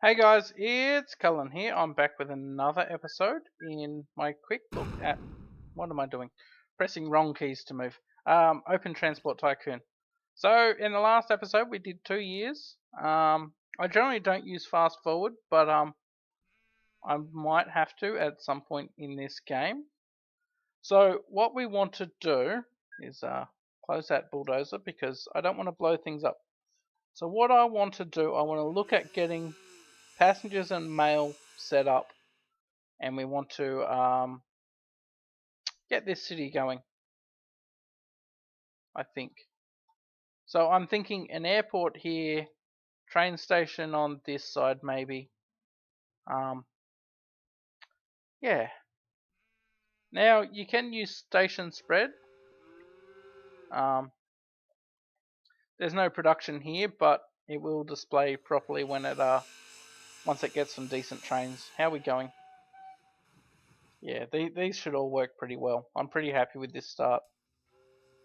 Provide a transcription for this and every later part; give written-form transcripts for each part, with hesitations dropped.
Hey guys, it's Cullen here. I'm back with another episode in my quick look at what am I doing? Pressing wrong keys to move. Open Transport Tycoon. So in the last episode we did 2 years. I generally don't use fast forward, but I might have to at some point in this game. So what we want to do is close that bulldozer because I don't want to blow things up. So what I want to do, I want to look at getting passengers and mail set up, and we want to get this city going, I think. So I'm thinking an airport here, train station on this side maybe. Um, yeah. Now you can use station spread. Um, there's no production here, but it will display properly when it once it gets some decent trains. How are we going? Yeah, these should all work pretty well. I'm pretty happy with this start.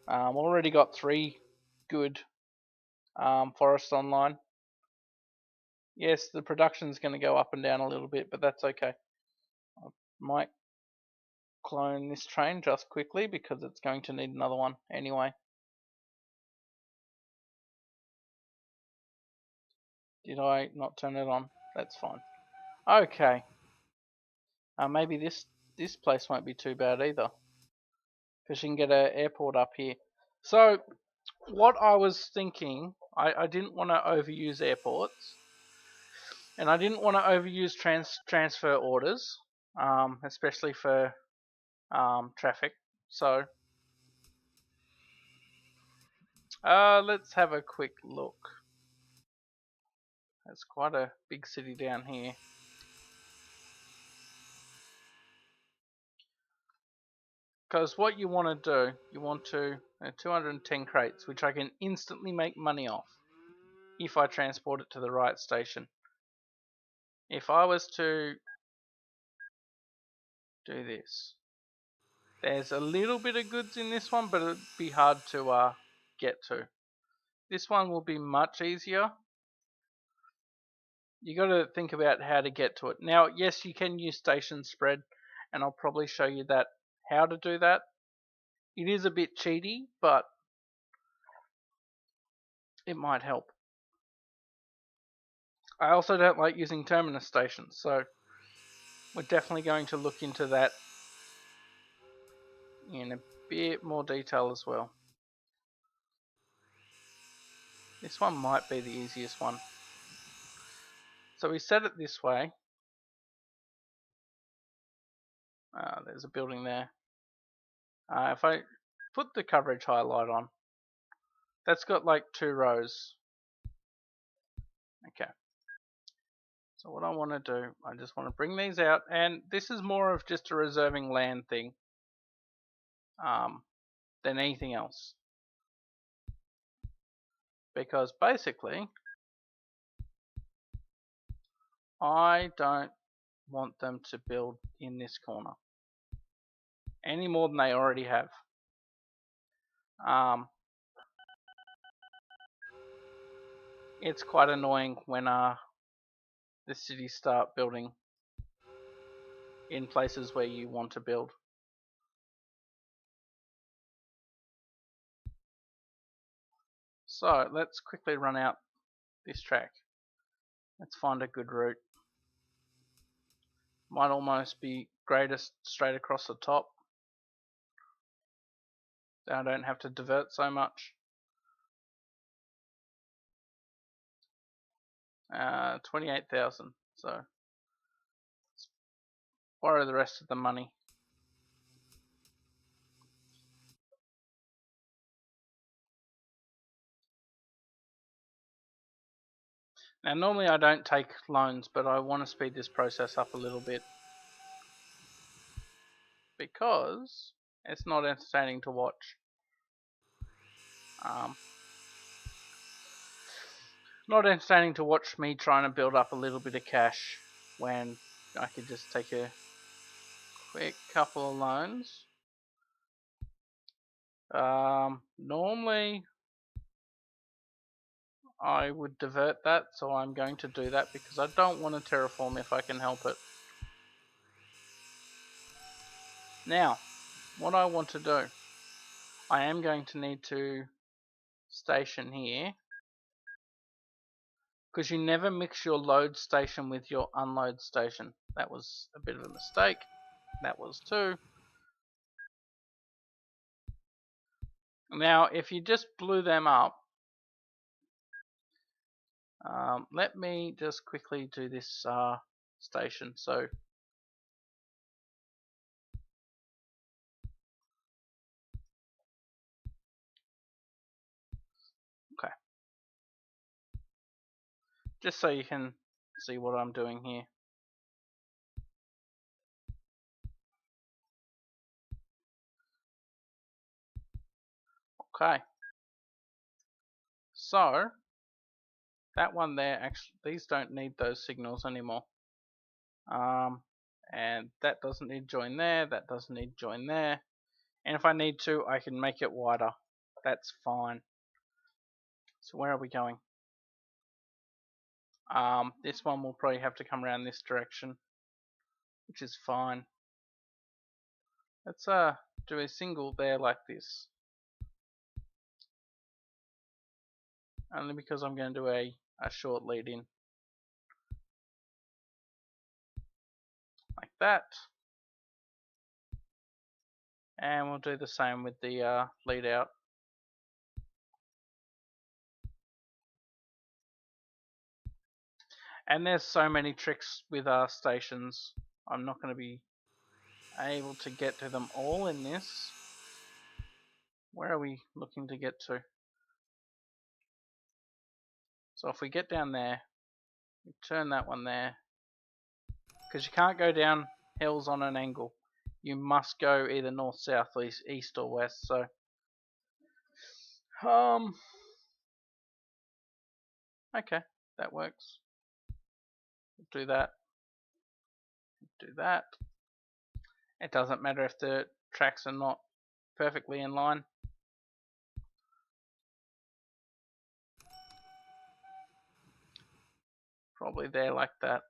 Already got 3 good forests online. Yes, the production's going to go up and down a little bit, but that's okay. I might clone this train just quickly because it's going to need another one anyway. Did I not turn it on? That's fine. Okay. Maybe this place won't be too bad either, because you can get an airport up here. So what I was thinking, I didn't want to overuse airports, and I didn't want to overuse transfer orders, especially for traffic. So let's have a quick look. It's quite a big city down here. Because what you want to do, you want to 210 crates, which I can instantly make money off if I transport it to the right station. If I was to do this, there's a little bit of goods in this one, but it'd be hard to get to. This one will be much easier. You got to think about how to get to it. Now, yes, you can use station spread, and I'll probably show you that how to do that. It is a bit cheaty, but it might help. I also don't like using terminus stations, so we're definitely going to look into that in a bit more detail as well. This one might be the easiest one. So we set it this way. There's a building there. If I put the coverage highlight on, that's got like 2 rows. Okay. So what I want to do, I just want to bring these out, and this is more of just a reserving land thing than anything else. Because basically, I don't want them to build in this corner any more than they already have. It's quite annoying when the cities start building in places where you want to build. So let's quickly run out this track. Let's find a good route. Might almost be greatest straight across the top. Then I don't have to divert so much. 28,000. So let's borrow the rest of the money. Now normally I don't take loans, but I want to speed this process up a little bit because it's not entertaining to watch. Not entertaining to watch me trying to build up a little bit of cash when I could just take a quick couple of loans. Normally I would divert that, so I'm going to do that because I don't want to terraform if I can help it. Now, what I want to do, I am going to need to station here, because you never mix your load station with your unload station. That was a bit of a mistake. That was too. Now, if you just blew them up, let me just quickly do this station. So, okay, just so you can see what I'm doing here. Okay, so that one there, actually, these don't need those signals anymore. And that doesn't need join there, that doesn't need join there. And if I need to, I can make it wider. That's fine. So where are we going? This one will probably have to come around this direction, which is fine. Let's do a single there like this. Only because I'm going to do a short lead in. Like that. And we'll do the same with the lead out. And there's so many tricks with our stations. I'm not going to be able to get to them all in this. Where are we looking to get to? So if we get down there, we turn that one there, because you can't go down hills on an angle. You must go either north, south, east or west. So, okay, that works. Do that. Do that. It doesn't matter if the tracks are not perfectly in line. Probably there like that.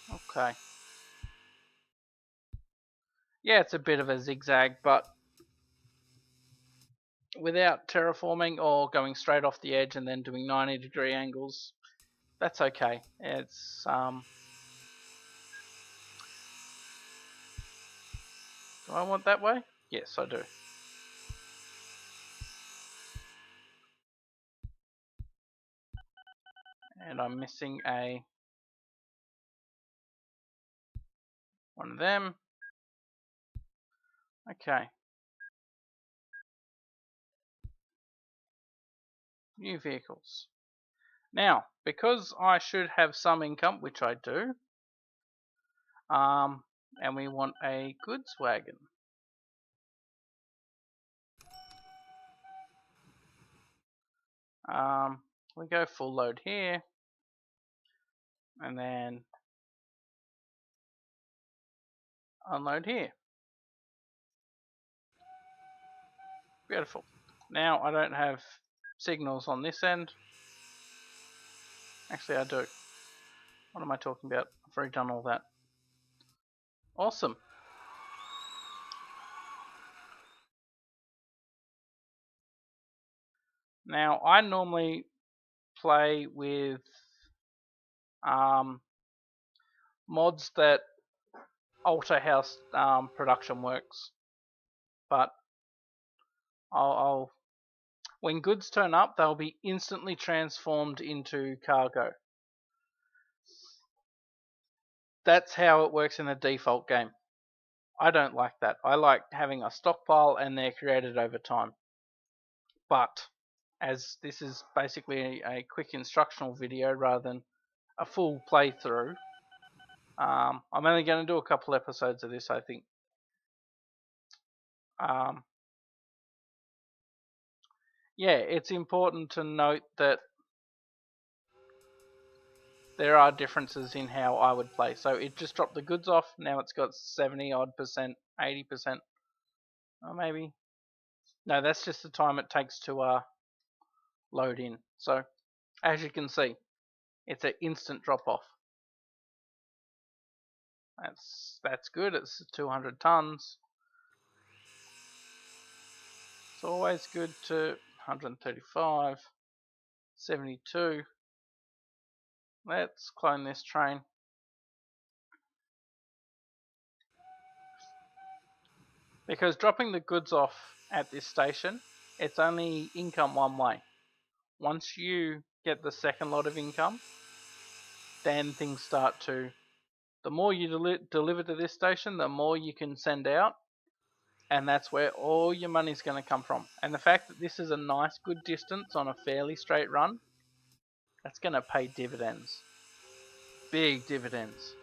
Okay. Yeah, it's a bit of a zigzag, but without terraforming or going straight off the edge and then doing 90-degree angles, that's okay. It's do I want that way? Yes, I do. And I'm missing one of them. Okay. New vehicles. Now, because I should have some income, which I do, and we want a goods wagon. We go full load here, and then unload here. Beautiful. Now I don't have signals on this end. Actually, I do. What am I talking about? I've already done all that. Awesome. Now I normally play with mods that alter how production works, but I'll when goods turn up, they'll be instantly transformed into cargo. That's how it works in the default game. I don't like that. I like having a stockpile and they're created over time. But as this is basically a quick instructional video rather than a full playthrough, I'm only going to do a couple episodes of this, I think. Yeah, it's important to note that there are differences in how I would play. So it just dropped the goods off. Now it's got 70 odd %, 80%, or maybe No, that's just the time it takes to load in. So as you can see, it's an instant drop off. That's good. It's 200 tons. It's always good to 135, 72. Let's clone this train. Because dropping the goods off at this station, it's only income one way. Once you get the second lot of income, then things start to, the more you deliver to this station, the more you can send out, and that's where all your money's going to come from. And the fact that this is a nice good distance on a fairly straight run, that's going to pay dividends. Big dividends.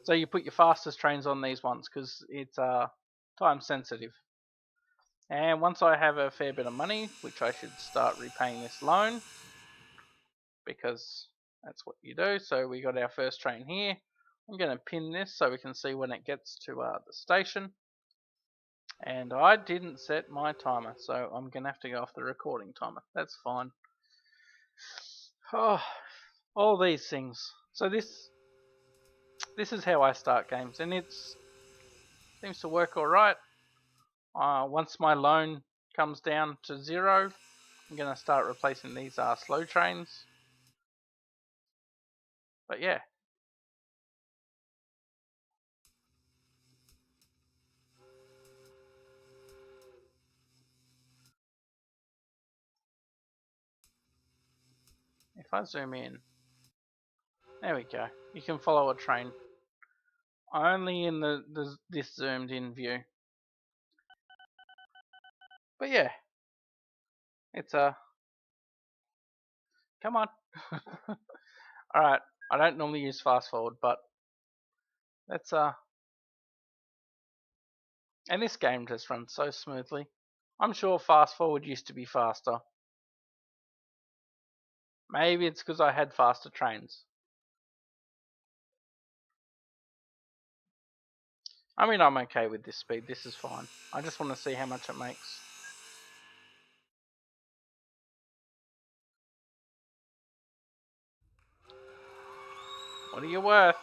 So you put your fastest trains on these ones because it's time sensitive. And once I have a fair bit of money, which I should start repaying this loan, because that's what you do. So we got our first train here. I'm going to pin this so we can see when it gets to the station. And I didn't set my timer, so I'm going to have to go off the recording timer. That's fine. Oh, all these things. So this is how I start games, and it seems to work all right. Once my loan comes down to 0, I'm going to start replacing these slow trains. But yeah. If I zoom in, there we go. You can follow a train only in this zoomed in view. But yeah, it's a come on. All right, I don't normally use fast forward, but that's and this game just runs so smoothly. I'm sure fast forward used to be faster. Maybe it's because I had faster trains. I mean, I'm okay with this speed. This is fine. I just want to see how much it makes. What are you worth?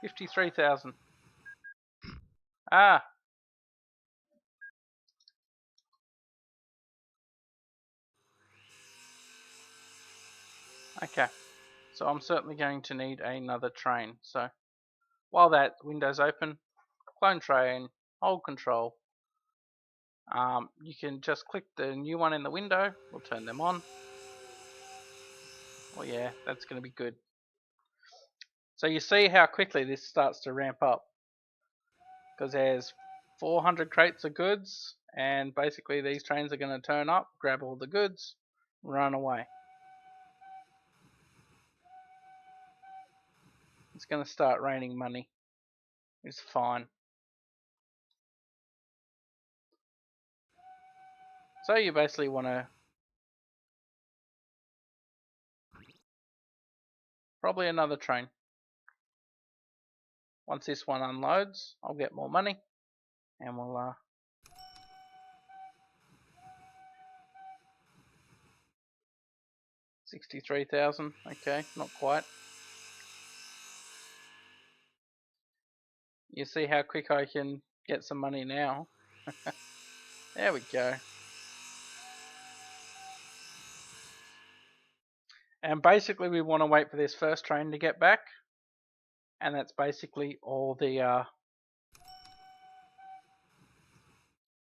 53,000. Ah. Okay. So I'm certainly going to need another train. So while that window's open, clone train, hold control. You can just click the new one in the window. We'll turn them on. Oh yeah, that's going to be good. So you see how quickly this starts to ramp up. Because there's 400 crates of goods, and basically these trains are going to turn up, grab all the goods, run away. It's going to start raining money. It's fine. So you basically want to probably another train. Once this one unloads, I'll get more money, and we'll 63,000. Okay, not quite. You see how quick I can get some money now. There we go. And basically we want to wait for this first train to get back. And that's basically all the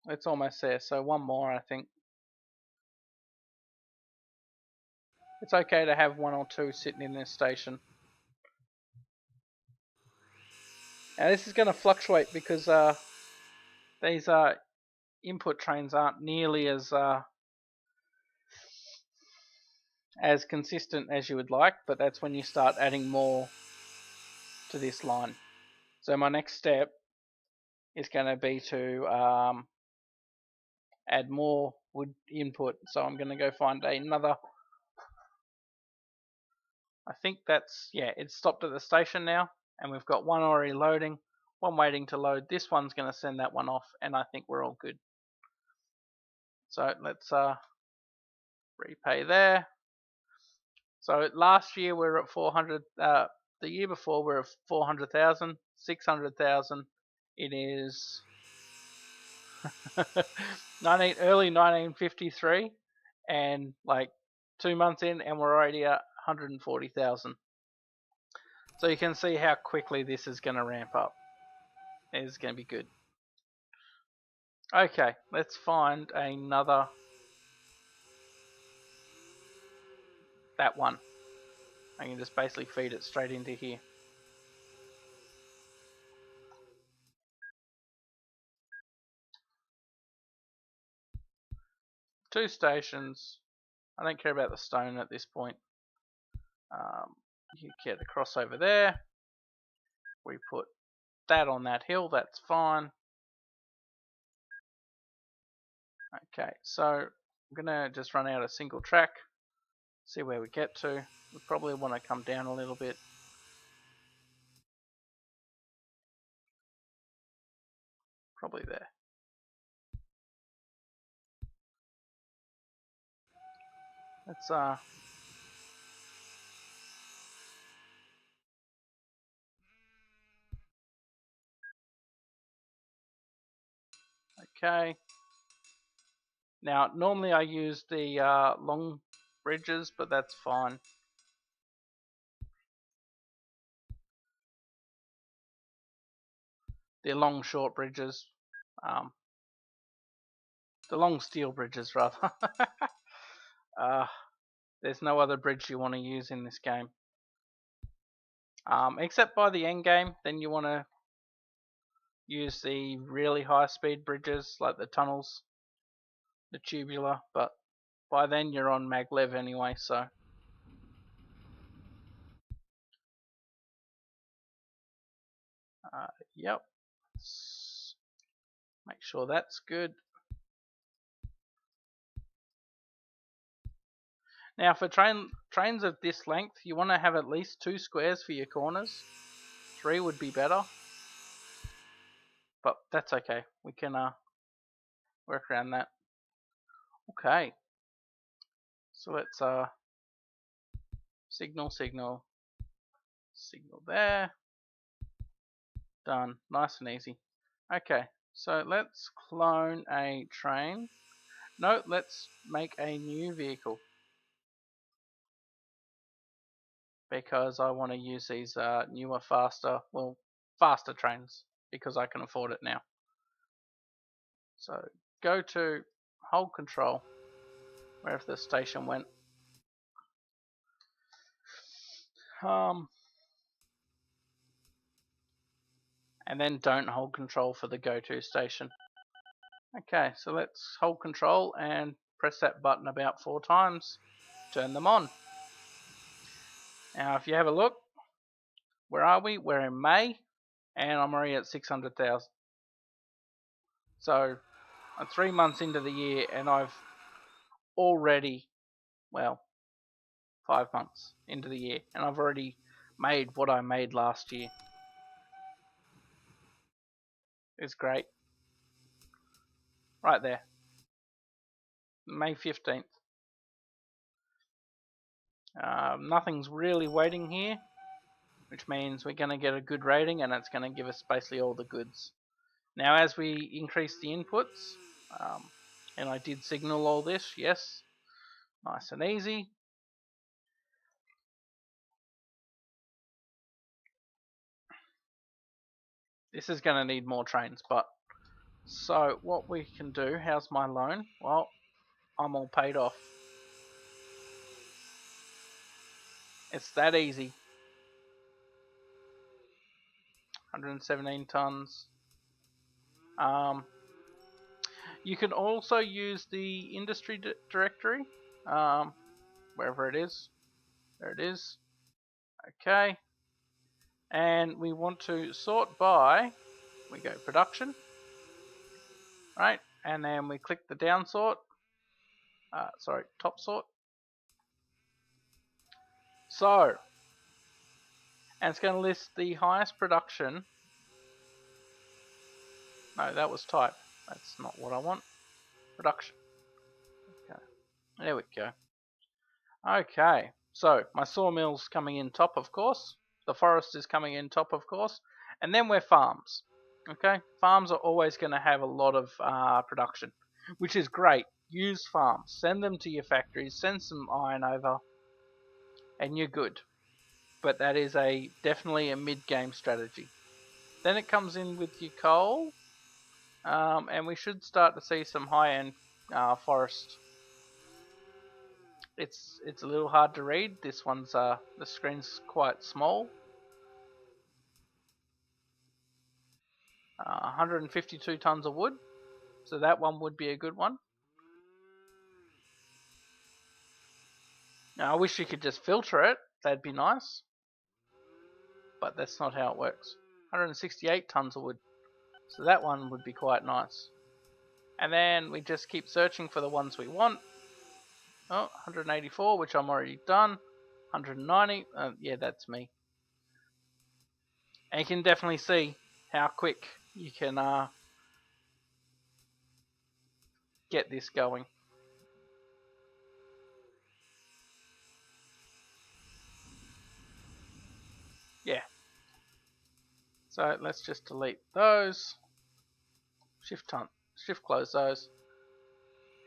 it's almost there, so one more I think. It's okay to have one or two sitting in this station. Now this is going to fluctuate because these input trains aren't nearly as consistent as you would like, but that's when you start adding more to this line. So my next step is going to be to add more wood input. So I'm going to go find another. I think that's, yeah, it's stopped at the station now, and we've got one already loading. One waiting to load. This one's going to send that one off, and I think we're all good. So let's repay there. So last year we were at 400. The year before we were at 400,000, 600,000. It is early 1953, and like 2 months in, and we're already at 140,000. So you can see how quickly this is going to ramp up. It's going to be good. Okay, let's find another. That one. I can just basically feed it straight into here. Two stations. I don't care about the stone at this point. You get across over there. We put that on that hill. That's fine. Okay, so I'm gonna just run out a single track. See where we get to. We probably want to come down a little bit. Probably there. Let's okay. Now normally I use the long bridges, but that's fine. The long short bridges. The long steel bridges rather. There's no other bridge you want to use in this game. Except by the end game, then you want to use the really high speed bridges like the tunnels, the tubular, but by then you're on maglev anyway, so. Yep. Let's make sure that's good. Now for trains of this length, you want to have at least 2 squares for your corners. 3 would be better. But that's okay. We can work around that. Okay. So let's signal there. Done. Nice and easy. Okay. So let's clone a train. No, let's make a new vehicle. Because I want to use these newer, faster trains because I can afford it now. So go to hold control wherever the station went. And then don't hold control for the go to station. Okay, so let's hold control and press that button about 4 times. Turn them on. Now if you have a look, where are we? We're in May, and I'm already at 600,000. So I'm 3 months into the year, and I've already, well, 5 months into the year, and I've already made what I made last year. It's great. Right there. May 15th. Nothing's really waiting here, which means we're going to get a good rating, and it's going to give us basically all the goods. Now as we increase the inputs, and I did signal all this, yes, nice and easy. This is going to need more trains, but so what we can do, how's my loan? Well, I'm all paid off. It's that easy. 117 tons. You can also use the industry directory, wherever it is. There it is. Okay. And we want to sort by, we go production, right? And then we click the down sort, top sort. So, and it's going to list the highest production No, that was type. That's not what I want. Production. Okay. There we go. Okay. So my sawmill's coming in top, of course. The forest is coming in top, of course. And then we're farms. Okay. Farms are always going to have a lot of production, which is great. Use farms. Send them to your factories. Send some iron over, and you're good. But that is definitely a mid-game strategy. Then it comes in with your coal, and we should start to see some high-end forest. It's a little hard to read. This one's the screen's quite small. 152 tons of wood, so that one would be a good one. Now I wish you could just filter it. That'd be nice, but that's not how it works. 168 tons of wood, so that one would be quite nice. And then we just keep searching for the ones we want. Oh, 184, which I'm already done. 190, yeah, that's me. And you can definitely see how quick you can get this going. Yeah. So let's just delete those. Shift close those.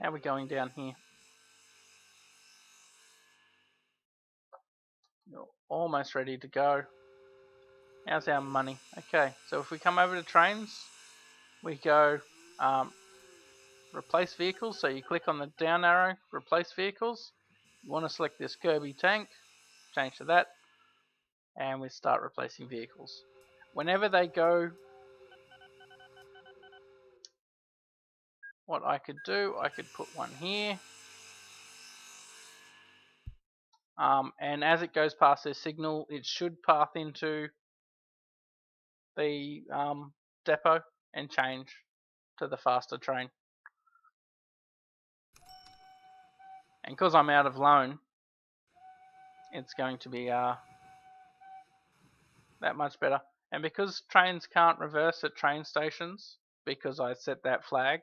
How are we going down here? You're almost ready to go. How's our money? Okay, so if we come over to trains, we go replace vehicles. So you click on the down arrow, replace vehicles. You want to select this Kirby tank, change to that, and we start replacing vehicles. Whenever they go, what I could do, I could put one here. And as it goes past this signal, it should path into the depot and change to the faster train. And because I'm out of loan, it's going to be that much better. And because trains can't reverse at train stations, because I set that flag,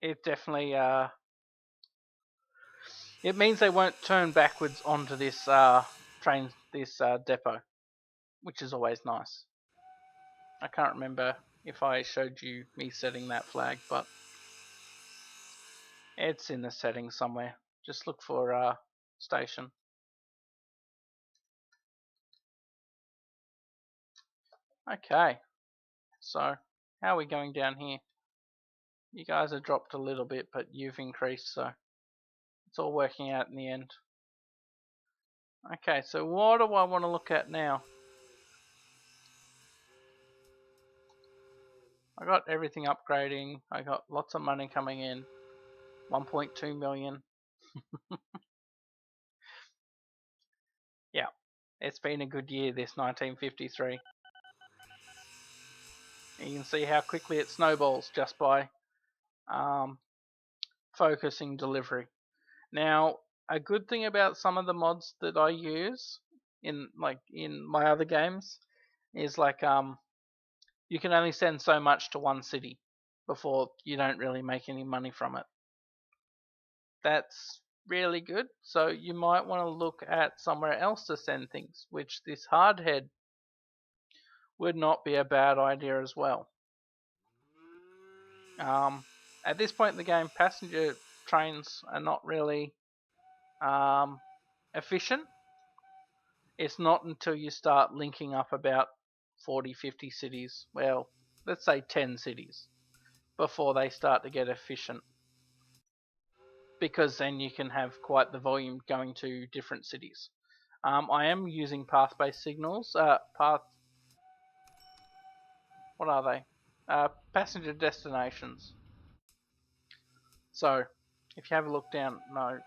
it definitely it means they won't turn backwards onto this depot, which is always nice. I can't remember if I showed you me setting that flag, but it's in the settings somewhere. Just look for station. Okay, so how are we going down here? You guys have dropped a little bit, but you've increased, so it's all working out in the end. Okay, so what do I want to look at now? I got everything upgrading. I got lots of money coming in. 1.2 million. Yeah, it's been a good year, this 1953. You can see how quickly it snowballs just by focusing delivery. Now, a good thing about some of the mods that I use in my other games is you can only send so much to one city before you don't really make any money from it. That's really good. So you might want to look at somewhere else to send things, which this hardhead would not be a bad idea as well. At this point in the game, passenger trains are not really efficient. It's not until you start linking up about 40, 50 cities, well, let's say 10 cities, before they start to get efficient. Because then you can have quite the volume going to different cities. I am using path-based signals. What are they? Passenger destinations. So, if you have a look down, no,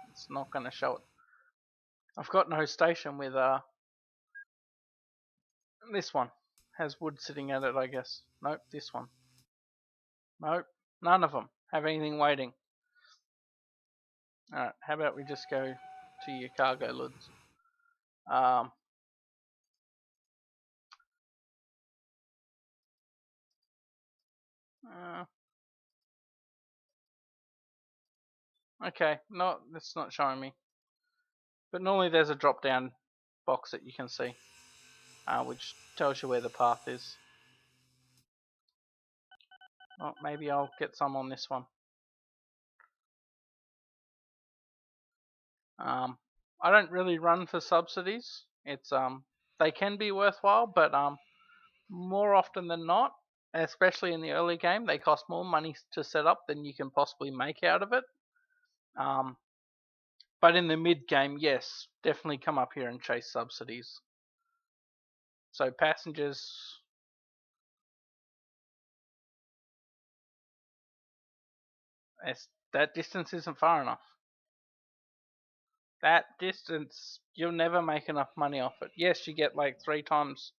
it's not going to show it. I've got no station with this one. Has wood sitting at it, I guess. Nope, this one. Nope, none of them have anything waiting. Alright, how about we just go to your cargo lids. Um, uh, okay, no, it's not showing me. But normally there's a drop down box that you can see, which tells you where the path is. Oh, maybe I'll get some on this one. I don't really run for subsidies. It's they can be worthwhile, but more often than not, especially in the early game, they cost more money to set up than you can possibly make out of it. Um, but in the mid game, yes, definitely come up here and chase subsidies. So passengers, that distance isn't far enough. That distance, you'll never make enough money off it. Yes, you get like 3 times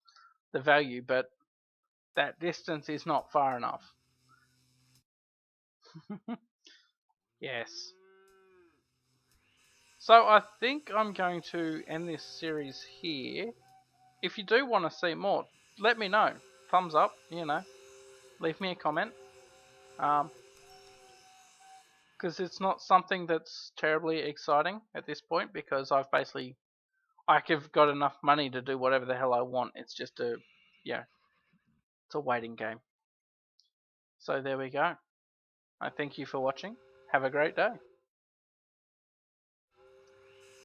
the value, but that distance is not far enough. Yes. So I think I'm going to end this series here. If you do want to see more, let me know. Thumbs up, leave me a comment. Because it's not something that's terribly exciting at this point, because I've got enough money to do whatever the hell I want. It's just it's a waiting game. So there we go. I thank you for watching. Have a great day.